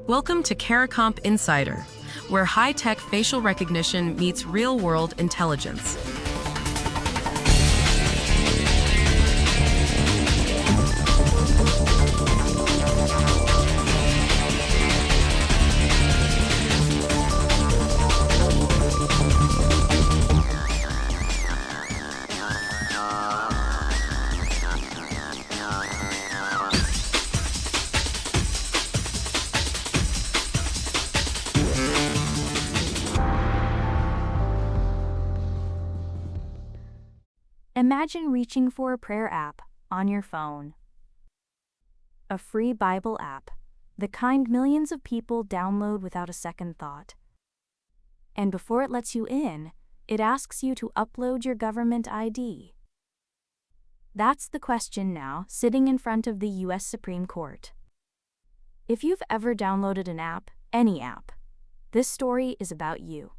Welcome to Caricomp Insider, where high-tech facial recognition meets real-world intelligence. Imagine reaching for a prayer app on your phone. A free Bible app, the kind millions of people download without a second thought. And before it lets you in, it asks you to upload your government ID. That's the question now, sitting in front of the U.S. Supreme Court. If you've ever downloaded an app, any app, this story is about you.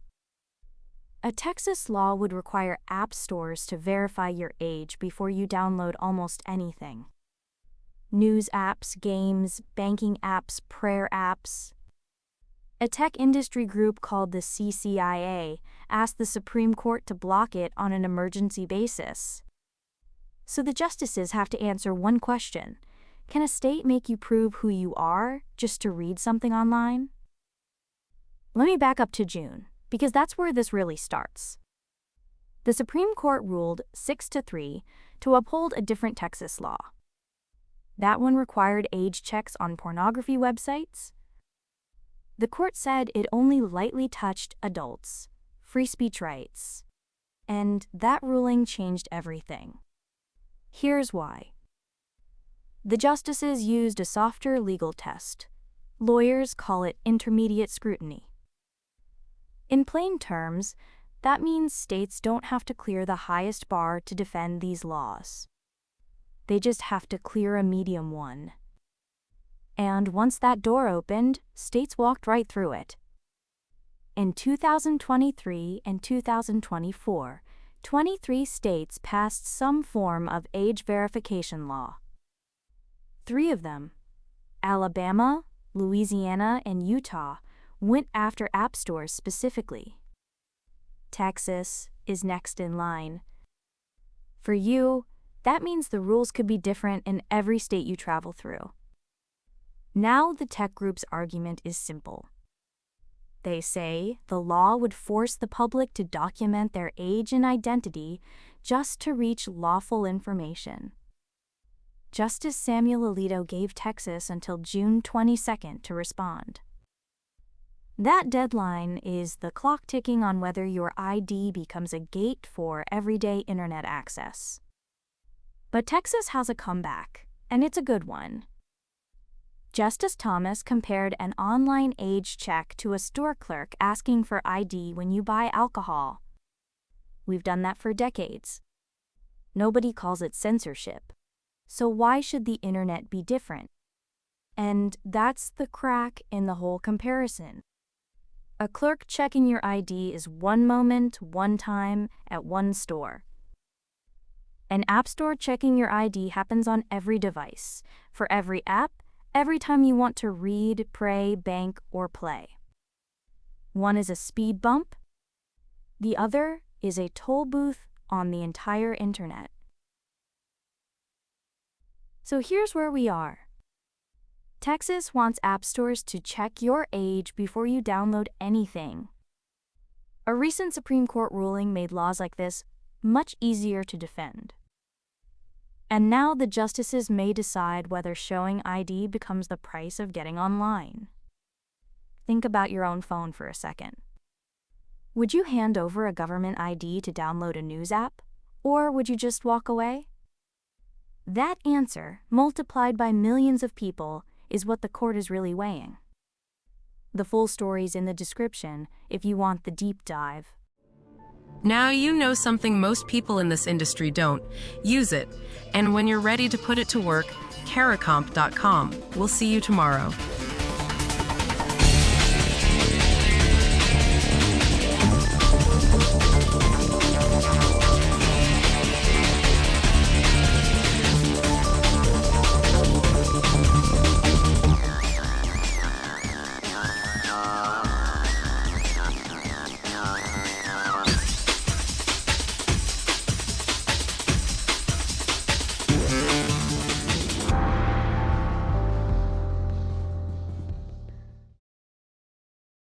A Texas law would require app stores to verify your age before you download almost anything. News apps, games, banking apps, prayer apps. A tech industry group called the CCIA asked the Supreme Court to block it on an emergency basis. So the justices have to answer one question. Can a state make you prove who you are just to read something online? Let me back up to June, because that's where this really starts. The Supreme Court ruled 6-3 to uphold a different Texas law. That one required age checks on pornography websites. The court said it only lightly touched adults, free speech rights, and that ruling changed everything. Here's why. The justices used a softer legal test. Lawyers call it intermediate scrutiny. In plain terms, that means states don't have to clear the highest bar to defend these laws. They just have to clear a medium one. And once that door opened, states walked right through it. In 2023 and 2024, 23 states passed some form of age verification law. 3 of them, Alabama, Louisiana, and Utah, went after app stores specifically. Texas is next in line. For you, that means the rules could be different in every state you travel through. Now the tech group's argument is simple. They say the law would force the public to document their age and identity just to reach lawful information. Justice Samuel Alito gave Texas until June 22nd to respond. That deadline is the clock ticking on whether your ID becomes a gate for everyday internet access. But Texas has a comeback, and it's a good one. Justice Thomas compared an online age check to a store clerk asking for ID when you buy alcohol. We've done that for decades. Nobody calls it censorship. So why should the internet be different? And that's the crack in the whole comparison. A clerk checking your ID is one moment, one time, at one store. An app store checking your ID happens on every device, for every app, every time you want to read, pray, bank, or play. One is a speed bump. The other is a toll booth on the entire internet. So here's where we are. Texas wants app stores to check your age before you download anything. A recent Supreme Court ruling made laws like this much easier to defend. And now the justices may decide whether showing ID becomes the price of getting online. Think about your own phone for a second. Would you hand over a government ID to download a news app, or would you just walk away? That answer, multiplied by millions of people, is what the court is really weighing. The full story's in the description if you want the deep dive. Now you know something most people in this industry don't. Use it. And when you're ready to put it to work, Caricomp.com. We'll see you tomorrow.